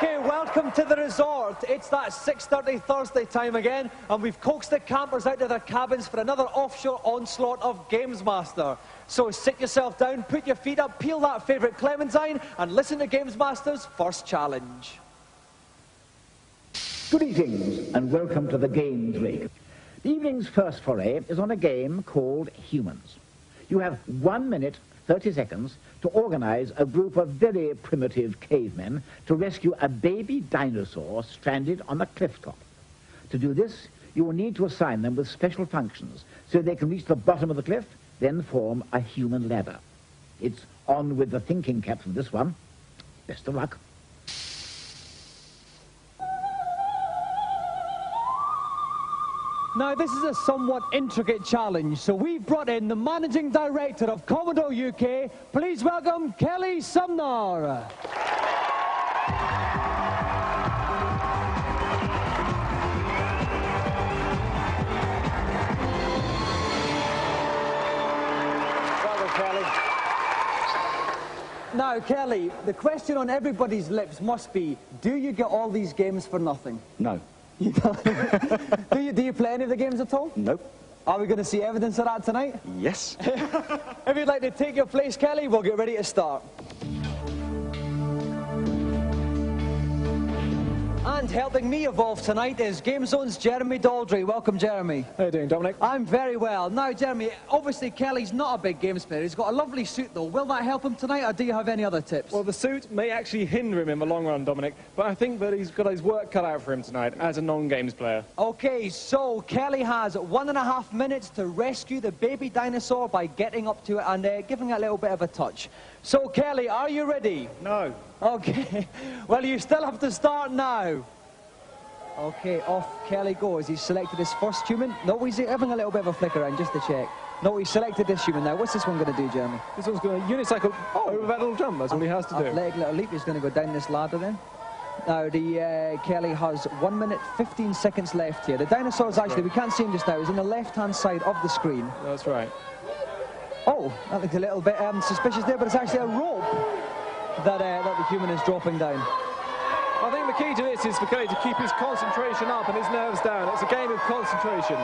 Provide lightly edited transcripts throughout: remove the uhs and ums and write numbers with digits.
Okay, welcome to the resort. It's that 6:30 Thursday time again, and we've coaxed the campers out to their cabins for another offshore onslaught of Gamesmaster. So sit yourself down, put your feet up, peel that favourite clementine, and listen to Gamesmaster's first challenge. Greetings, and welcome to the Games Rig. The evening's first foray is on a game called Humans. You have 1 minute, 30 seconds to organize a group of very primitive cavemen to rescue a baby dinosaur stranded on a cliff top. To do this, you will need to assign them with special functions so they can reach the bottom of the cliff, then form a human ladder. It's on with the thinking cap for this one. Best of luck. Now, this is a somewhat intricate challenge, so we've brought in the Managing Director of Commodore UK. Please welcome Kelly Sumner. Welcome, Kelly. Now, Kelly, the question on everybody's lips must be, do you get all these games for nothing? No. Do you play any of the games at all? Nope. Are we going to see evidence of that tonight? Yes. If you'd like to take your place, Kelly, we'll get ready to start. And helping me evolve tonight is GameZone's Jeremy Daldry. Welcome, Jeremy. How are you doing, Dominic? I'm very well. Now, Jeremy, obviously Kelly's not a big games player. He's got a lovely suit, though. Will that help him tonight, or do you have any other tips? Well, the suit may actually hinder him in the long run, Dominic, but I think that he's got his work cut out for him tonight as a non-games player. Okay, so Kelly has 1.5 minutes to rescue the baby dinosaur by getting up to it and giving it a little bit of a touch. So, Kelly, are you ready? No. Okay. Well, you still have to start now. Okay, off Kelly goes. He's selected his first human. No, he's having a little bit of a flick around just to check. No, he's selected this human now. What's this one going to do, Jeremy? This one's going to unicycle over that little jump. That's what he has to do. Athletic little leap. He's going to go down this ladder then. Now, Kelly has 1 minute, 15 seconds left here. The dinosaur's actually, we can't see him just now, he's on the left-hand side of the screen. That's right. Oh, that looks a little bit suspicious there, but it's actually a rope that the human is dropping down. I think the key to this is for Kelly to keep his concentration up and his nerves down. It's a game of concentration.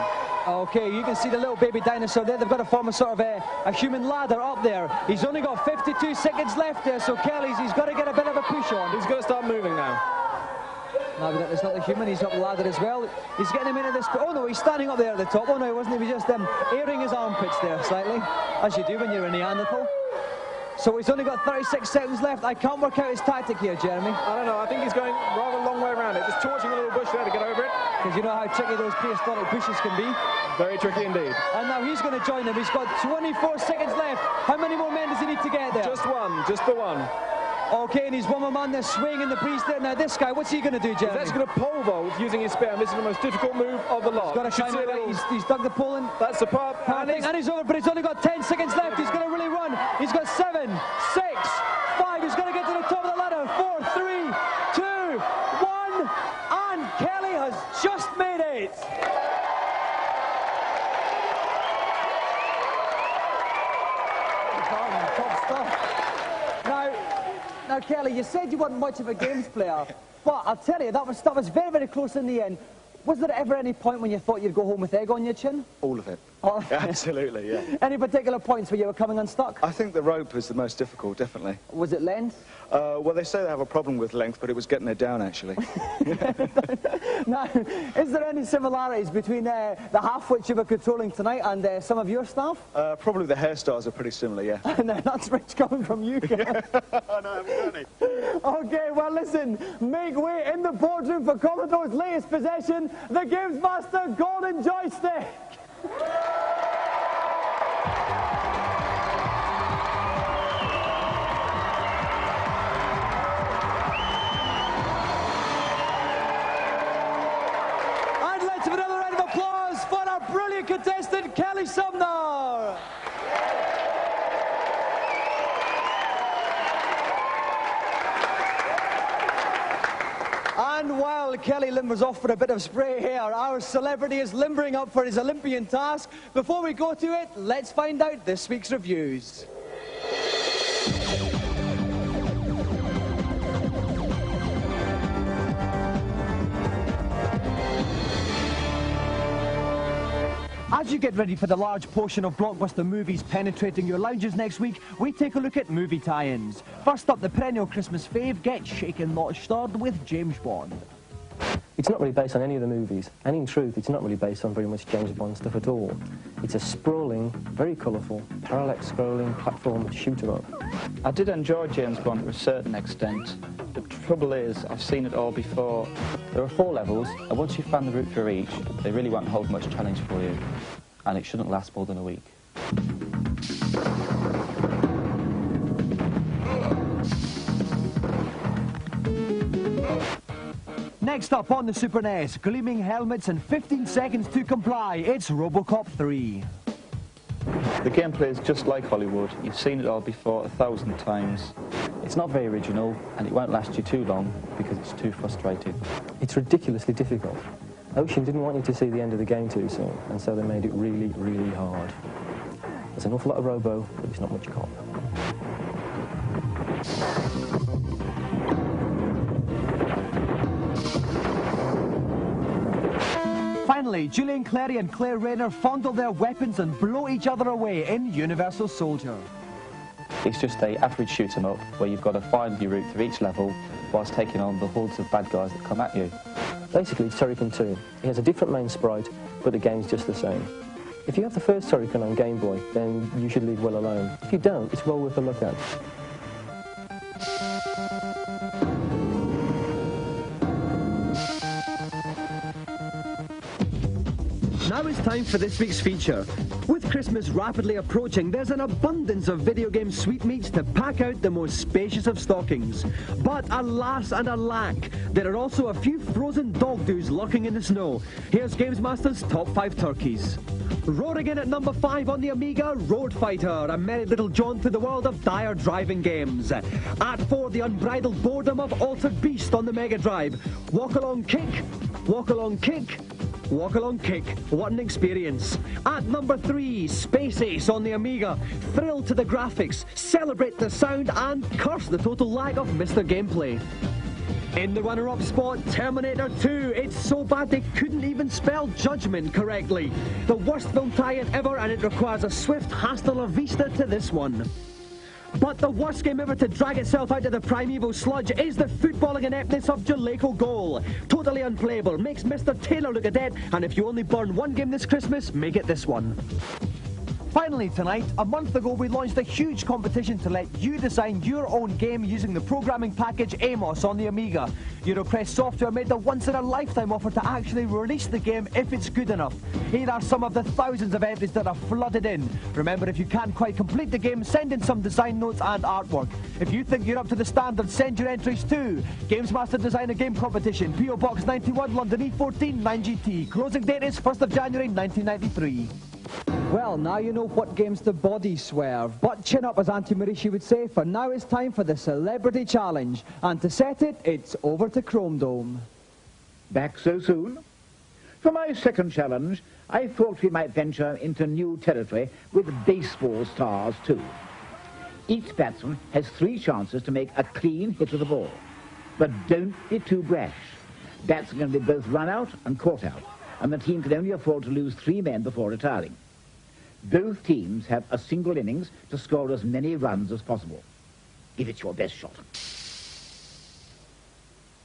Okay, you can see the little baby dinosaur there. They've got to form a sort of a human ladder up there. He's only got 52 seconds left there, so he's got to get a bit of a push on. He's got to start moving now. Now we've got this little human, he's up the ladder as well. He's getting him into this... Oh no, he's standing up there at the top. Oh no, he wasn't. He was just airing his armpits there slightly, as you do when you're a Neanderthal. So he's only got 36 seconds left. I can't work out his tactic here, Jeremy. I don't know. I think he's going rather a long way around it. Just torching a little bush there to get over it. Because you know how tricky those prehistoric bushes can be. Very tricky indeed. And now he's going to join them. He's got 24 seconds left. How many more men does he need to get there? Just one. Just the one. Okay, and he's one more man there swinging in the breeze there. Now this guy, what's he going to do, Jeremy? He's actually going to pole vault using his spear. This is the most difficult move of the lot. He's got to shine it right. He's dug the pole in. That's superb. And he's over, but he's only got 10 seconds left. He's going to really run. He's got 7, 6, 5. He's going to get to the top of the ladder. 4, 3, 2, 1. And Kelly has just made it. Top stuff. Now, Kelly, you said you weren't much of a games player, but I'll tell you, that was very, very close in the end. Was there ever any point when you thought you'd go home with egg on your chin? All of it. Oh. Absolutely, yeah. Any particular points where you were coming unstuck? I think the rope was the most difficult, definitely. Was it length? Well, they say they have a problem with length, but it was getting it down, actually. Now, is there any similarities between the half which you were controlling tonight and some of your stuff? Probably the hairstyles are pretty similar, yeah. No, that's rich coming from you, guys. I know, haven't got any. Okay, well, listen, make way in the boardroom for Commodore's latest possession, the Gamesmaster Golden Joystick. And let's have another round of applause for our brilliant contestant, Kelly Sumner. And while Kelly limbers off for a bit of spray hair, our celebrity is limbering up for his Olympian task. Before we go to it, let's find out this week's reviews. As you get ready for the large portion of blockbuster movies penetrating your lounges next week, we take a look at movie tie-ins. First up, the perennial Christmas fave, Get Shaken Not Stirred with James Bond. It's not really based on any of the movies, and in truth, it's not really based on very much James Bond stuff at all. It's a sprawling, very colourful, parallax-scrolling platform shooter-up. I did enjoy James Bond to a certain extent. The trouble is, I've seen it all before. There are 4 levels, and once you've found the route for each, they really won't hold much challenge for you, and it shouldn't last more than a week. Next up on the Super NES, gleaming helmets and 15 seconds to comply, it's RoboCop 3. The gameplay is just like Hollywood. You've seen it all before 1,000 times. It's not very original, and it won't last you too long because it's too frustrating. It's ridiculously difficult. Ocean didn't want you to see the end of the game too soon, and so they made it really, really hard. There's an awful lot of robo, but there's not much cop. Finally, Julian Clary and Claire Rayner fondle their weapons and blow each other away in Universal Soldier. It's just an average shoot 'em up where you've got to find your route through each level whilst taking on the hordes of bad guys that come at you. Basically, it's Turrican 2. It has a different main sprite, but the game's just the same. If you have the first Turrican on Game Boy, then you should leave well alone. If you don't, it's well worth a look at. Now it's time for this week's feature. With Christmas rapidly approaching, there's an abundance of video game sweetmeats to pack out the most spacious of stockings. But alas and alack, there are also a few frozen dog doos lurking in the snow. Here's Gamesmaster's top 5 turkeys. Roaring in at number 5 on the Amiga, Road Fighter, a merry little jaunt through the world of dire driving games. At 4, the unbridled boredom of Altered Beast on the Mega Drive. Walk along kick, walk along kick, walk along kick. What an experience. At number 3, Space Ace on the Amiga. Thrill to the graphics, celebrate the sound, and curse the total lack of Mr. Gameplay. In the runner-up spot, Terminator 2. It's so bad they couldn't even spell Judgment correctly. The worst film tie-in ever, and it requires a swift hasta la vista to this one. But the worst game ever to drag itself out of the primeval sludge is the footballing ineptness of Jaleco Goal. Totally unplayable, makes Mr. Taylor look a dead, and if you only burn one game this Christmas, make it this one. Finally tonight, a month ago we launched a huge competition to let you design your own game using the programming package Amos on the Amiga. Europress Software made the once-in-a-lifetime offer to actually release the game if it's good enough. Here are some of the thousands of entries that are flooded in. Remember, if you can't quite complete the game, send in some design notes and artwork. If you think you're up to the standard, send your entries to Gamesmaster Designer Game Competition, PO Box 91, London E14 9GT. Closing date is 1st of January 1993. Well, now you know what games to body swerve. But chin up, as Auntie Marishi would say, for now it's time for the Celebrity Challenge. And to set it, it's over to Chrome Dome. Back so soon? For my second challenge, I thought we might venture into new territory with baseball stars too. Each batsman has 3 chances to make a clean hit of the ball. But don't be too brash. Batsmen can be both run out and caught out, and the team can only afford to lose 3 men before retiring. Both teams have a single innings to score as many runs as possible. Give it your best shot.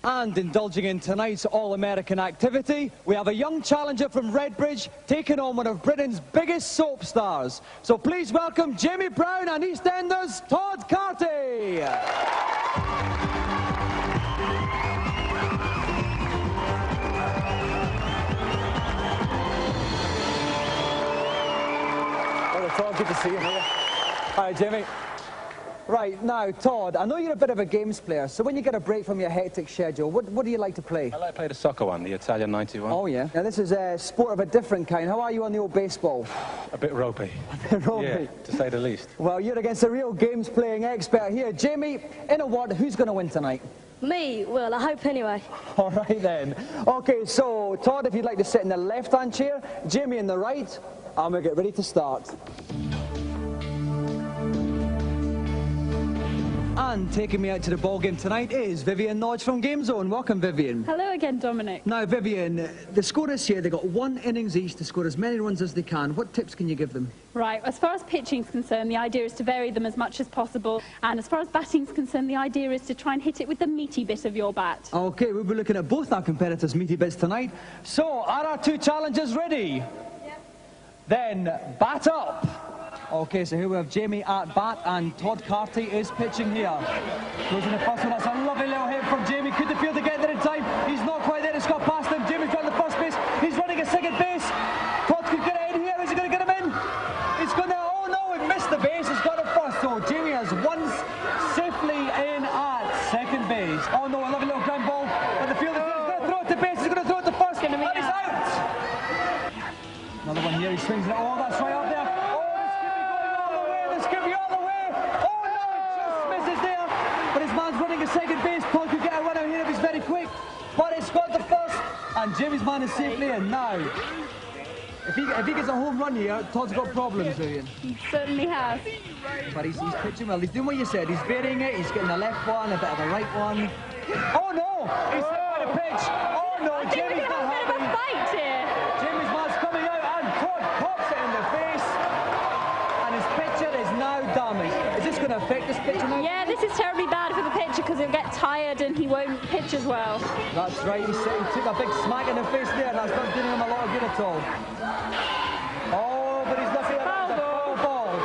And indulging in tonight's all-American activity, we have a young challenger from Redbridge taking on one of Britain's biggest soap stars. So please welcome Jamie Brown and EastEnders Todd Carty. Todd, good to see you here. Hi, Jamie. Right, now, Todd, I know you're a bit of a games player, so when you get a break from your hectic schedule, what do you like to play? I like to play the soccer one, the Italian 91. Oh, yeah. Now, this is a sport of a different kind. How are you on the old baseball? A bit ropey. A bit ropey? Yeah, to say the least. Well, you're against a real games-playing expert here. Jamie, in a word, who's going to win tonight? Me? Well, I hope anyway. All right, then. OK, so, Todd, if you'd like to sit in the left-hand chair, Jamie in the right, and we'll get ready to start. And taking me out to the ball game tonight is Vivian Nodge from Game Zone. Welcome, Vivian. Hello again, Dominic. Now, Vivian, the scorers here, they've got 1 innings each to score as many runs as they can. What tips can you give them? Right, as far as pitching is concerned, the idea is to vary them as much as possible. And as far as batting is concerned, the idea is to try and hit it with the meaty bit of your bat. OK, we'll be looking at both our competitors' meaty bits tonight. So, are our 2 challengers ready? Yep. Then, bat up. OK, so here we have Jamie at bat and Todd Carty is pitching here. Goes in the first one. That's a lovely little hit from Jamie. Could the fielder get there in time? He's not quite there. It's got past him. Jamie's got the first base. He's running at second base. Todd could get it in here. Is he going to get him in? He's going to... Oh, no, he missed the base. He's got it first. So Jamie has one safely in at second base. Oh, no, a lovely little ground ball. But the fielder is going to throw it to base. He's going to throw it to first. And he's out. Another one here. He swings it. Oh, that's right up there. Second base, Todd could get a run out here if he's very quick, but it's got the first, and Jamie's man is safely in. Now, if he gets a home run here, Todd's got problems, Vivian. He certainly has. But he's pitching well. He's doing what you said. He's varying it. He's getting the left one, a bit of the right one. Oh no! He's hit by the pitch. Oh no! Jamie's not happy. A fight here. Jamie's man's coming out, and Todd pops it in the face, and his pitcher is now damaged. Is this going to affect this pitcher now? Yeah, this is terribly bad for the pitcher because he'll get tired and he won't pitch as well. That's right, he took a big smack in the face there, and that's not doing him a lot of good at all. Oh, but he's lucky that it's a foul ball.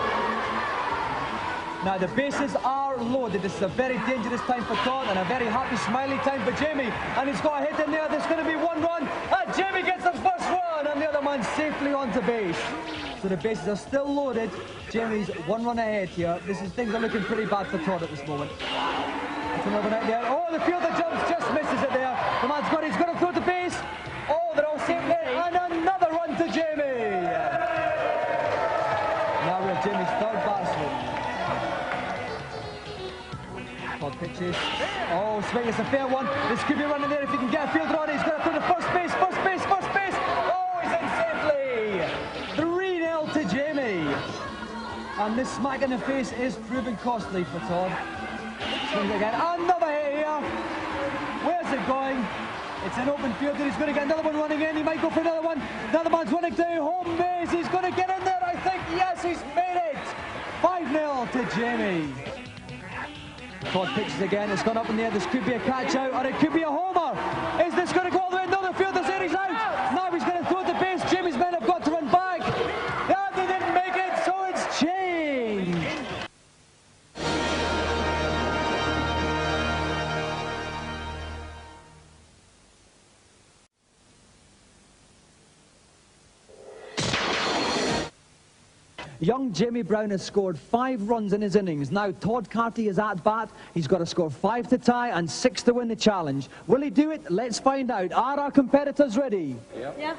Now the bases are loaded. This is a very dangerous time for Todd and a very happy, smiley time for Jamie. And he's got a hit in there. There's going to be 1 run, and Jamie gets the first run, and the other man safely onto base. So the bases are still loaded. Jamie's 1 run ahead here. Things are looking pretty bad for Todd at this moment. It's another one out there. Oh, the fielder jumps, just misses it there. The man's got it. He's going to throw to base. Oh, they're all safe there. And another run to Jamie. Now we have Jamie's 3rd batsman. Todd pitches. Oh, swing. It's a fair one. This could be running there if he can get a fielder on it. He's going to throw to first base, first base, first base. Oh, he's in safely. 3-0 to Jamie. And this smack in the face is proving costly for Todd. Swings again. Another hit here. Where's it going? It's an open field. He's going to get another one running in. He might go for another one. Another man's running to home base. He's going to get in there, I think. Yes, he's made it. 5-0 to Jamie. Todd pitches again. It's gone up in the air. This could be a catch out, or it could be a homer. Is this going to go all the way? No, the fielder's there. He's out. Now he's going to throw the base. Jamie's men have got to run back. Yeah, they didn't make it, so it's changed. Young Jamie Brown has scored 5 runs in his innings. Now Todd Carty is at bat. He's got to score 5 to tie and 6 to win the challenge. Will he do it? Let's find out. Are our competitors ready? Yep. Yeah.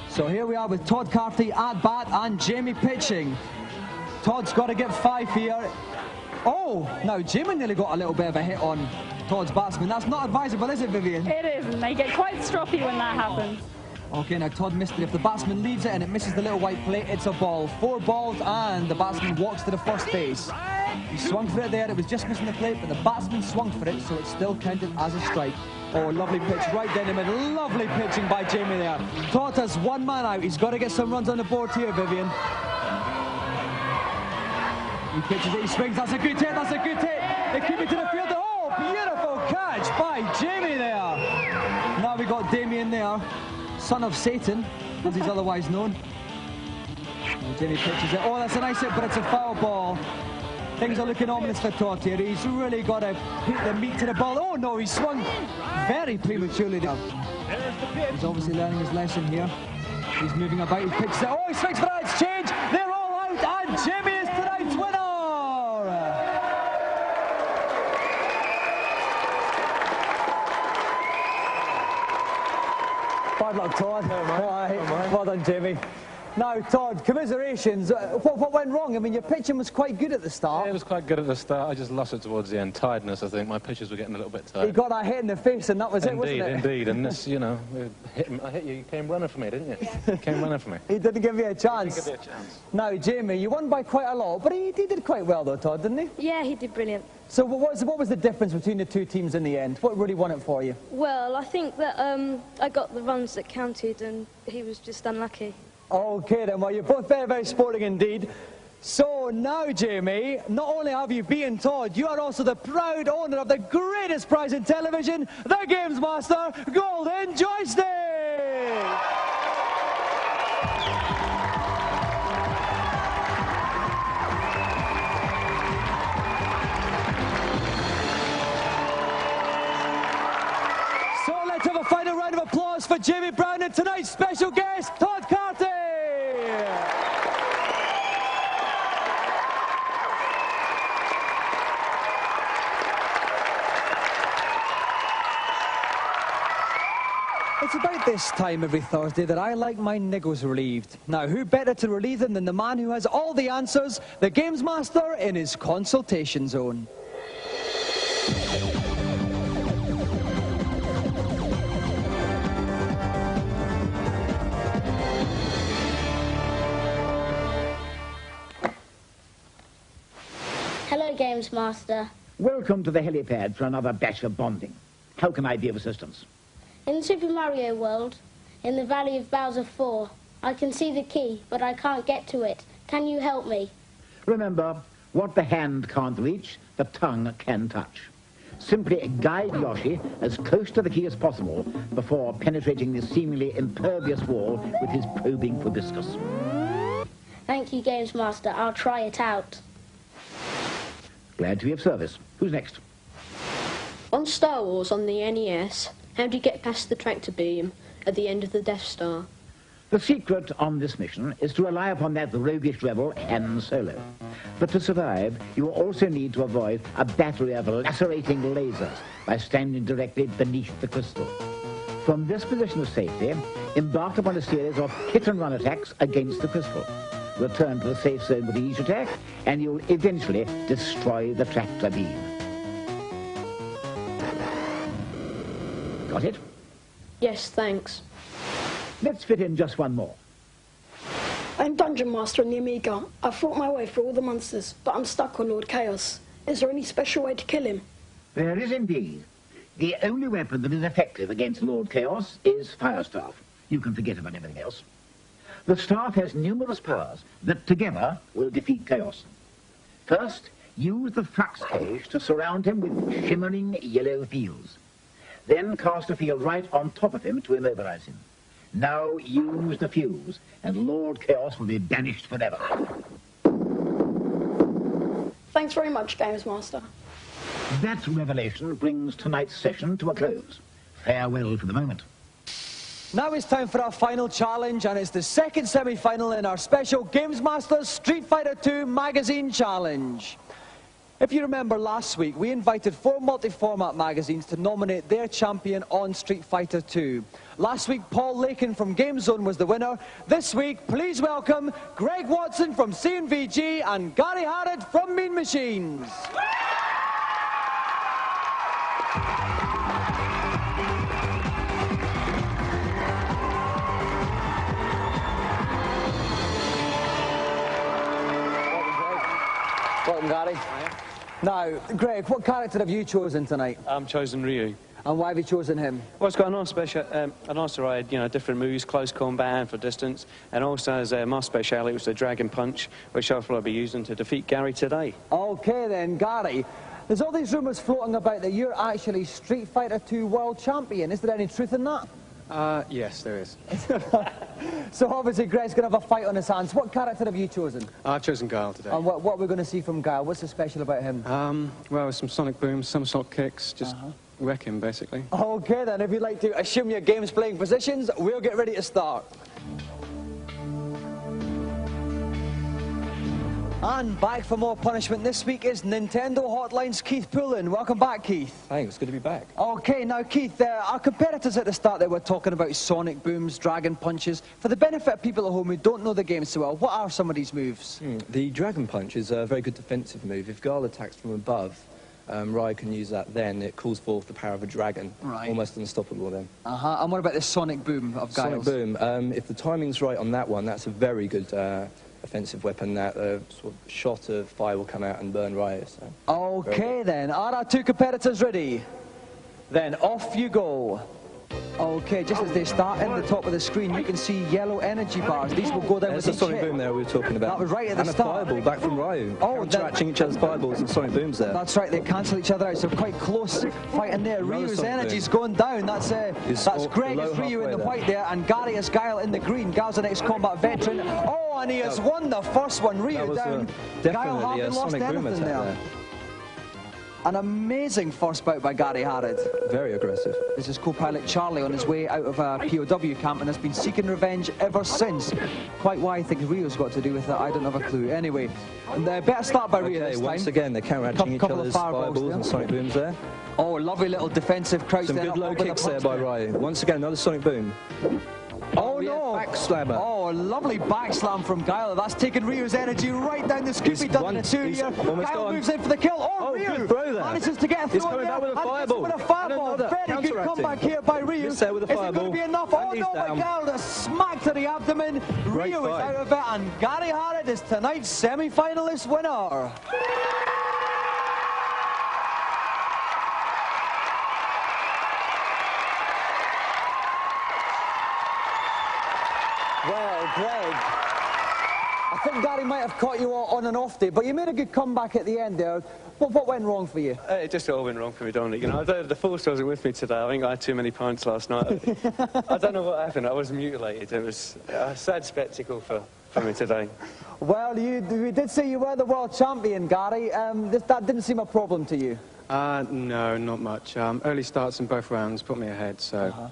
So here we are with Todd Carty at bat and Jamie pitching. Todd's got to get 5 here. Oh, now Jamie nearly got a little bit of a hit on Todd's batsman. That's not advisable, is it, Vivian? It isn't. They get quite stroppy when that happens. OK, now Todd missed it. If the batsman leaves it and it misses the little white plate, it's a ball. 4 balls and the batsman walks to the first base. He swung for it there. It was just missing the plate, but the batsman swung for it, so it's still counted as a strike. Oh, lovely pitch right down the middle. Lovely pitching by Jamie there. Todd has 1 man out. He's got to get some runs on the board here, Vivian. He pitches it. He swings. That's a good hit. That's a good hit. They keep it to the field. Oh, beautiful catch by Jamie there. Now we got Damien there. Son of Satan, as he's otherwise known. And Jamie pitches it. Oh, that's a nice hit, but it's a foul ball. Things are looking ominous for Todd here. He's really got to put the meat to the ball. Oh, no, he swung very prematurely there. He's obviously learning his lesson here. He's moving about. He pitches it. Oh, he swings for that. It's changed. They're all out, and Jamie is tonight's winner. Bad luck, Todd. No, right. Well done, Jamie. Now, Todd, commiserations. What went wrong? I mean, your pitching was quite good at the start. Yeah, it was quite good at the start. I just lost it towards the end. Tiredness, I think. My pitches were getting a little bit tired. He got that hit in the face, and that was it, wasn't it? Indeed. And this, you know, I hit you. You came running for me, didn't you? You came running for me. He didn't give you a chance. He didn't give me a chance. Now, Jamie, you won by quite a lot, but he did quite well, though, Todd, didn't he? Yeah, he did brilliant. So what was the difference between the two teams in the end? What really won it for you? Well, I think that I got the runs that counted and he was just unlucky. Okay then, well, you're both very, very sporting indeed. So now, Jamie, not only have you beaten Todd, you are also the proud owner of the greatest prize in television, the Gamesmaster Golden Joystick! So let's have a final round of applause for Jamie Brown and tonight's special guest, Todd Carty! It's about this time every Thursday that I like my niggles relieved. Now, who better to relieve them than the man who has all the answers, the Gamesmaster in his consultation zone. Hello, Gamesmaster. Welcome to the helipad for another batch of bonding. How can I be of assistance? In Super Mario World, in the Valley of Bowser 4, I can see the key, but I can't get to it. Can you help me? Remember, what the hand can't reach, the tongue can touch. Simply guide Yoshi as close to the key as possible before penetrating the seemingly impervious wall with his probing proboscis. Thank you, Gamesmaster. I'll try it out. Glad to be of service. Who's next? On Star Wars on the NES, how do you get past the tractor beam at the end of the Death Star? The secret on this mission is to rely upon that roguish rebel, Han Solo. But to survive, you will also need to avoid a battery of lacerating lasers by standing directly beneath the crystal. From this position of safety, embark upon a series of hit-and-run attacks against the crystal. Return to the safe zone with each attack, and you'll eventually destroy the tractor beam. Got it? Yes, thanks. Let's fit in just one more. I'm Dungeon Master on the Amiga. I've fought my way through all the monsters, but I'm stuck on Lord Chaos. Is there any special way to kill him? There is indeed. The only weapon that is effective against Lord Chaos is Fire Staff. You can forget about everything else. The staff has numerous powers that together will defeat Chaos. First, use the flux cage to surround him with shimmering yellow fields. Then cast a field right on top of him to immobilize him. Now use the fuse, and Lord Chaos will be banished forever. Thanks very much, Gamesmaster. That revelation brings tonight's session to a close. Farewell for the moment. Now it's time for our final challenge, and it's the second semi-final in our special Gamesmaster Street Fighter II Magazine Challenge. If you remember last week, we invited 4 multi-format magazines to nominate their champion on Street Fighter II. Last week, Paul Lakin from GameZone was the winner. This week, please welcome Greg Watson from C&VG and Gary Harrod from Mean Machines. Welcome, Gary. Now, Greg, what character have you chosen tonight? I've chosen Ryu. And why have you chosen him? Well, it's got a nice variety, different moves, close combat and for distance, and also has my speciality, which is the Dragon Punch, which I'll be using to defeat Gary today. Okay then, Gary. There's all these rumours floating about that you're actually Street Fighter II World Champion. Is there any truth in that? Yes, there is. So obviously Greg's going to have a fight on his hands. What character have you chosen? I've chosen Guile today. And what we're going to see from Guile? What's so special about him? Well, some sonic booms, somersault kicks, just wreck him, basically. Okay then, if you'd like to assume your game's playing positions, we'll get ready to start. And back for more punishment this week is Nintendo Hotline's Keith Pullen. Welcome back, Keith. Thanks, good to be back. Okay, now Keith, our competitors at the start there were talking about sonic booms, dragon punches. For the benefit of people at home who don't know the game so well, what are some of these moves? The dragon punch is a very good defensive move. If Guile attacks from above, Ryu can use that then. It calls forth the power of a dragon. Right. Almost unstoppable then. And what about the sonic boom of Guile's? Sonic boom, if the timing's right on that one, that's a very good offensive weapon that a sort of shot of fire will come out and burn Ryu. So Okay then, are our two competitors ready? Then off you go. Okay, just as they start in the top of the screen, you can see yellow energy bars. These will go down with the each sonic hit. boom there we were talking about. That was right at the and start. And a fireball back from Ryu. Oh, counteracting each other's fireballs and sonic booms there. That's right, they cancel each other out, so quite close fighting there. Ryu's energy's going down. That's Greg is Ryu in the white there, and Gary is Guile in the green. Guile's an ex-combat veteran. Oh, and he has won the first one. Ryu down. Guile hardly lost anything there. An amazing first bout by Gary Harrod. Very aggressive. This is co-pilot Charlie on his way out of a POW camp and has been seeking revenge ever since. Quite why I think Rio's got to do with it, I don't have a clue. Anyway, better start by Rio this time. Once again, they're counteracting each other's fireballs and sonic booms there. Oh, lovely little defensive crouch there. Some good low kicks there by Ryu. Once again, another sonic boom. Oh no! Backslammer. Oh, a lovely backslam from Guile. That's taken Ryu's energy right down the scoop. He done the two here. Guile moves in for the kill. Oh, Ryu good throw there. manages to get a throw. He's coming back with a fireball. With a fireball. Very good comeback here by Ryu. Missed there with a fireball. Is it going to be enough? Oh no, but Guile just smacked to the abdomen. Ryu is out of it, and Gary Harrod is tonight's semi-finalist winner. Well, Greg, I think Gary might have caught you on an off day, but you made a good comeback at the end there. What went wrong for you? It just all went wrong for me, Dominic. You know, the force wasn't with me today. I think I had too many pints last night. I don't know what happened. I was mutilated. It was a sad spectacle for me today. Well, we did say you were the world champion, Gary. That didn't seem a problem to you? No, not much. Early starts in both rounds put me ahead, so...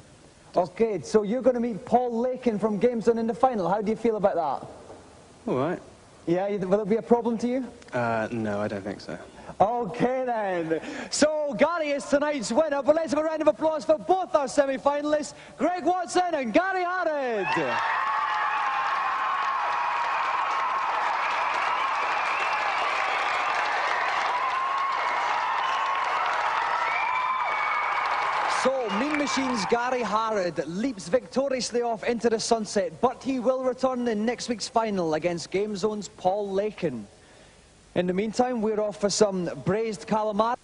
Okay, so you're going to meet Paul Lakin from GameZone in the final. How do you feel about that? All right. Yeah, will it be a problem to you? No, I don't think so. Okay then. So Gary is tonight's winner, but let's have a round of applause for both our semi-finalists, Greg Watson and Gary Harrod. So, Mean Machine's Gary Harrod leaps victoriously off into the sunset, but he will return in next week's final against GameZone's Paul Lakin. In the meantime, we're off for some braised calamari.